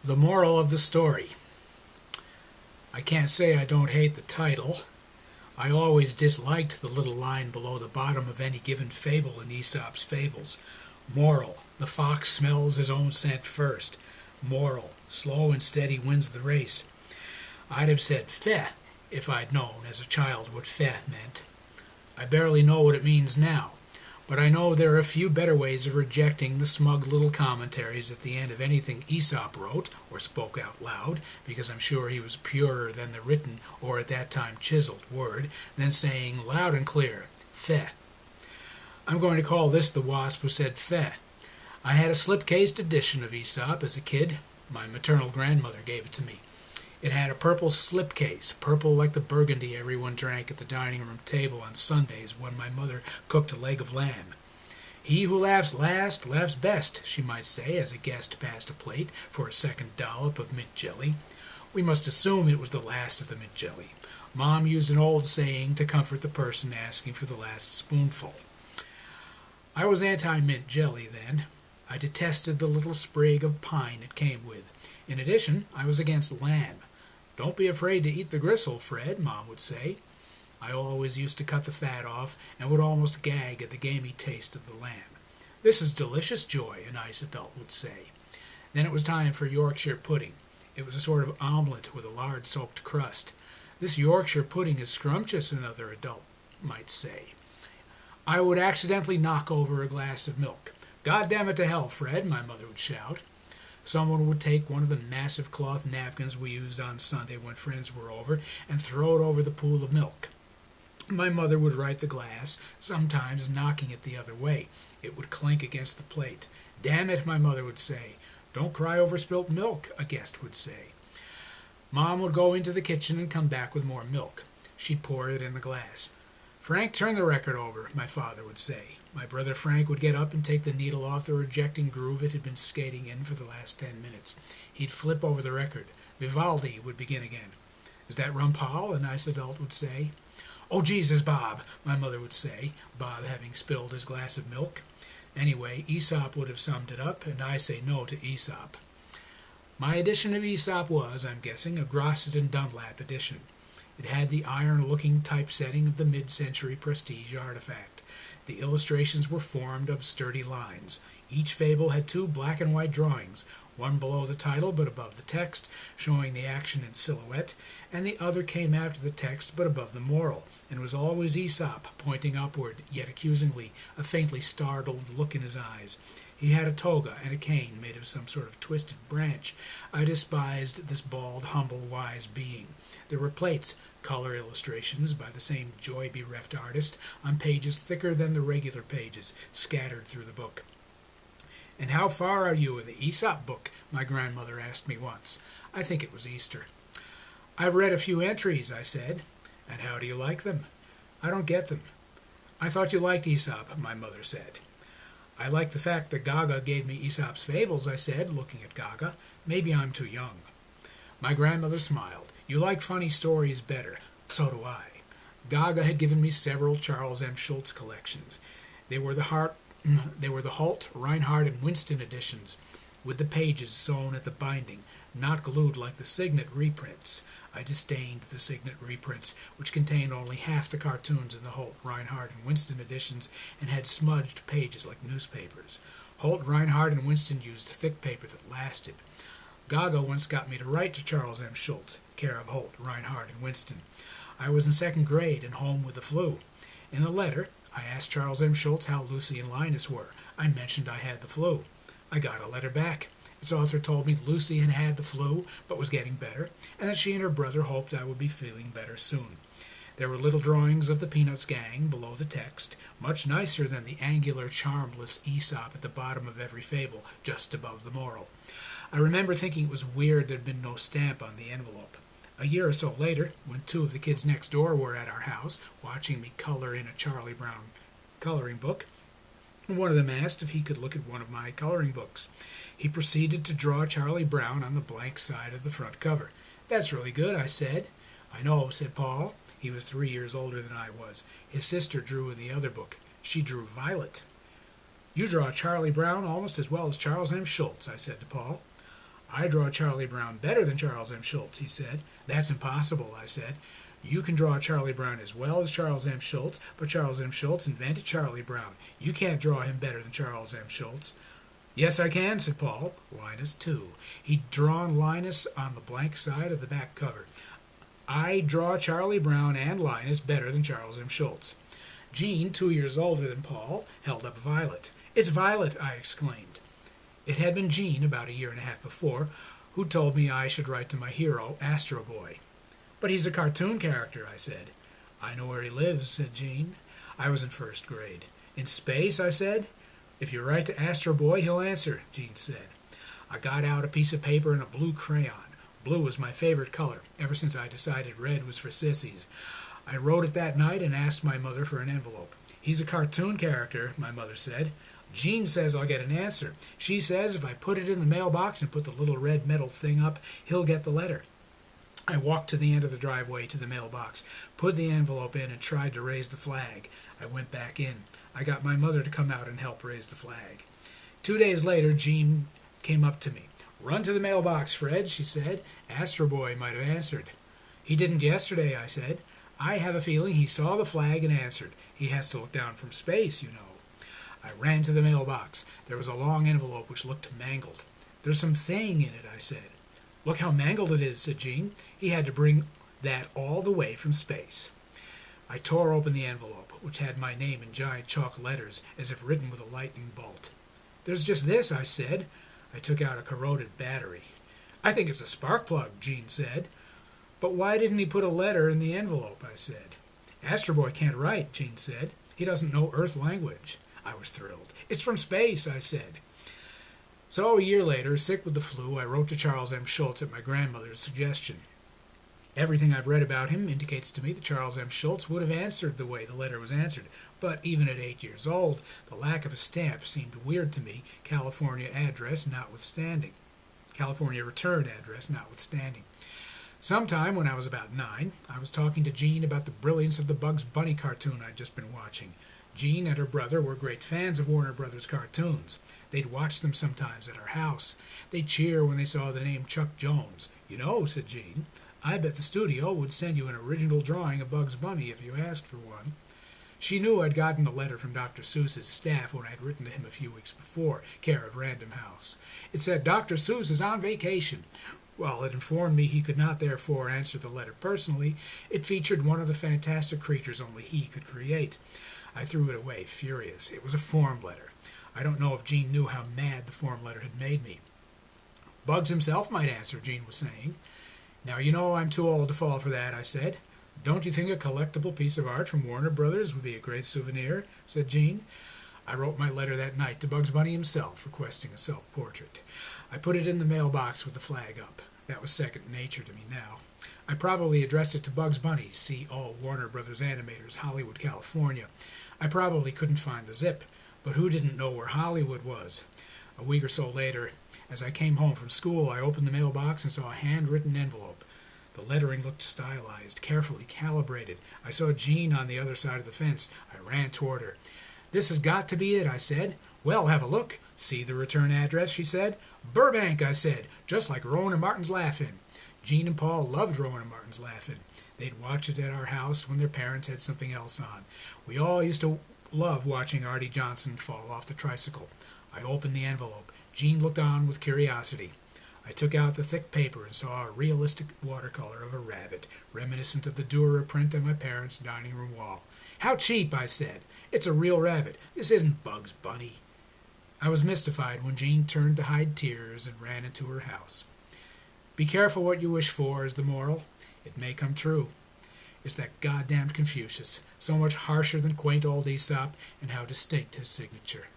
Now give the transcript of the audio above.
The moral of the story. I can't say I don't hate the title. I always disliked the little line below the bottom of any given fable in Aesop's Fables. Moral: the fox smells his own scent first. Moral: slow and steady wins the race. I'd have said "feh" if I'd known as a child what "feh" meant. I barely know what it means now, but I know there are a few better ways of rejecting the smug little commentaries at the end of anything Aesop wrote or spoke out loud, because I'm sure he was purer than the written, or at that time chiseled, word, than saying loud and clear, "Feh." I'm going to call this the wasp who said "Feh." I had a slip-cased edition of Aesop as a kid. My maternal grandmother gave it to me. It had a purple slipcase, purple like the burgundy everyone drank at the dining room table on Sundays when my mother cooked a leg of lamb. He who laughs last laughs best, she might say, as a guest passed a plate for a second dollop of mint jelly. We must assume it was the last of the mint jelly. Mom used an old saying to comfort the person asking for the last spoonful. I was anti-mint jelly then. I detested the little sprig of pine it came with. In addition, I was against lamb. "Don't be afraid to eat the gristle, Fred," Mom would say. I always used to cut the fat off and would almost gag at the gamey taste of the lamb. "This is delicious joy," a nice adult would say. Then it was time for Yorkshire pudding. It was a sort of omelet with a lard-soaked crust. "This Yorkshire pudding is scrumptious," another adult might say. I would accidentally knock over a glass of milk. "God damn it to hell, Fred," my mother would shout. Someone would take one of the massive cloth napkins we used on Sunday when friends were over and throw it over the pool of milk. My mother would right the glass, sometimes knocking it the other way. It would clink against the plate. "Damn it," my mother would say. "Don't cry over spilt milk," a guest would say. Mom would go into the kitchen and come back with more milk. She'd pour it in the glass. "Frank, turn the record over," my father would say. My brother Frank would get up and take the needle off the rejecting groove it had been skating in for the last 10 minutes. He'd flip over the record. Vivaldi would begin again. "Is that rum, Paul?" a nice adult would say. "Oh, Jesus, Bob," my mother would say, Bob having spilled his glass of milk. Anyway, Aesop would have summed it up, and I say no to Aesop. My edition of Aesop was, I'm guessing, a Grosset and Dunlap edition. It had the iron-looking typesetting of the mid-century prestige artifact. The illustrations were formed of sturdy lines. Each fable had 2 black-and-white drawings, one below the title but above the text, showing the action in silhouette, and the other came after the text but above the moral, and was always Aesop, pointing upward, yet accusingly, a faintly startled look in his eyes. He had a toga and a cane made of some sort of twisted branch. I despised this bald, humble, wise being. There were plates, color illustrations by the same joy-bereft artist, on pages thicker than the regular pages, scattered through the book. "And how far are you in the Aesop book?" my grandmother asked me once. I think it was Easter. "I've read a few entries," I said. "And how do you like them?" "I don't get them." "I thought you liked Aesop," my mother said. "I like the fact that Gaga gave me Aesop's Fables," I said, looking at Gaga. "Maybe I'm too young." My grandmother smiled. "You like funny stories better. So do I." Gaga had given me several Charles M. Schulz collections. They were the Holt, Reinhardt, and Winston editions, with the pages sewn at the binding, not glued like the Signet reprints. I disdained the Signet reprints, which contained only half the cartoons in the Holt, Reinhardt, and Winston editions and had smudged pages like newspapers. Holt, Reinhardt, and Winston used thick paper that lasted. Gaga once got me to write to Charles M. Schulz, care of Holt, Reinhardt, and Winston. I was in 2nd grade and home with the flu. In the letter, I asked Charles M. Schulz how Lucy and Linus were. I mentioned I had the flu. I got a letter back. Its author told me Lucy had had the flu, but was getting better, and that she and her brother hoped I would be feeling better soon. There were little drawings of the Peanuts gang below the text, much nicer than the angular, charmless Aesop at the bottom of every fable, just above the moral. I remember thinking it was weird there had been no stamp on the envelope. A year or so later, when 2 of the kids next door were at our house, watching me color in a Charlie Brown coloring book, one of them asked if he could look at one of my coloring books. He proceeded to draw Charlie Brown on the blank side of the front cover. "That's really good," I said. "I know," said Paul. He was 3 years older than I was. His sister drew in the other book. She drew Violet. "You draw Charlie Brown almost as well as Charles M. Schulz," I said to Paul. I draw Charlie Brown better than Charles M. Schulz, he said. That's impossible, I said. You can draw Charlie Brown as well as Charles M. Schulz, but Charles M. Schulz invented Charlie Brown. You can't draw him better than Charles M. Schulz. Yes, I can, said Paul. Linus, too. He'd drawn Linus on the blank side of the back cover. I draw Charlie Brown and Linus better than Charles M. Schulz. Jean, 2 years older than Paul, held up Violet. It's Violet, I exclaimed. It had been Jean, about a year and a half before, who told me I should write to my hero, Astro Boy. But he's a cartoon character, I said. I know where he lives, said Jean. I was in first grade. In space, I said. If you write to Astro Boy, he'll answer, Jean said. I got out a piece of paper and a blue crayon. Blue was my favorite color, ever since I decided red was for sissies. I wrote it that night and asked my mother for an envelope. He's a cartoon character, my mother said. Jean says I'll get an answer. She says if I put it in the mailbox and put the little red metal thing up, he'll get the letter. I walked to the end of the driveway to the mailbox, put the envelope in, and tried to raise the flag. I went back in. I got my mother to come out and help raise the flag. 2 days later, Jean came up to me. Run to the mailbox, Fred, she said. Astro Boy might have answered. He didn't yesterday, I said. I have a feeling he saw the flag and answered. He has to look down from space, you know. I ran to the mailbox. There was a long envelope which looked mangled. There's some thing in it, I said. Look how mangled it is, said Jean. He had to bring that all the way from space. I tore open the envelope, which had my name in giant chalk letters, as if written with a lightning bolt. There's just this, I said. I took out a corroded battery. I think it's a spark plug, Jean said. But why didn't he put a letter in the envelope, I said. Astro Boy can't write, Jean said. He doesn't know Earth language. I was thrilled. It's from space, I said. So a year later, sick with the flu, I wrote to Charles M. Schulz at my grandmother's suggestion. Everything I've read about him indicates to me that Charles M. Schulz would have answered the way the letter was answered, but even at 8 years old, the lack of a stamp seemed weird to me, California address notwithstanding. California return address notwithstanding. Sometime when I was about 9, I was talking to Jean about the brilliance of the Bugs Bunny cartoon I'd just been watching. Jean and her brother were great fans of Warner Brothers cartoons. They'd watch them sometimes at our house. They'd cheer when they saw the name Chuck Jones. You know, said Jean, I bet the studio would send you an original drawing of Bugs Bunny if you asked for one. She knew I'd gotten a letter from Dr. Seuss's staff when I'd written to him a few weeks before, care of Random House. It said, Dr. Seuss is on vacation. While it informed me he could not therefore answer the letter personally, it featured one of the fantastic creatures only he could create. I threw it away, furious. It was a form letter. I don't know if Jean knew how mad the form letter had made me. Bugs himself might answer, Jean was saying. Now, you know I'm too old to fall for that, I said. Don't you think a collectible piece of art from Warner Brothers would be a great souvenir? Said Jean. I wrote my letter that night to Bugs Bunny himself, requesting a self-portrait. I put it in the mailbox with the flag up. That was second nature to me now. I probably addressed it to Bugs Bunny, C.O. Warner Brothers Animators, Hollywood, California. I probably couldn't find the zip, but who didn't know where Hollywood was? A week or so later, as I came home from school, I opened the mailbox and saw a handwritten envelope. The lettering looked stylized, carefully calibrated. I saw Jean on the other side of the fence. I ran toward her. This has got to be it, I said. Well, have a look. See the return address, she said. Burbank, I said, just like Rowan and Martin's Laugh-In. Jean and Paul loved Rowan and Martin's Laugh-In. They'd watch it at our house when their parents had something else on. We all used to love watching Artie Johnson fall off the tricycle. I opened the envelope. Jean looked on with curiosity. I took out the thick paper and saw a realistic watercolor of a rabbit, reminiscent of the Dürer print on my parents' dining room wall. How cheap, I said. It's a real rabbit. This isn't Bugs Bunny. I was mystified when Jean turned to hide tears and ran into her house. Be careful what you wish for, is the moral. It may come true. It's that goddamned Confucius, so much harsher than quaint old Aesop, and how distinct his signature.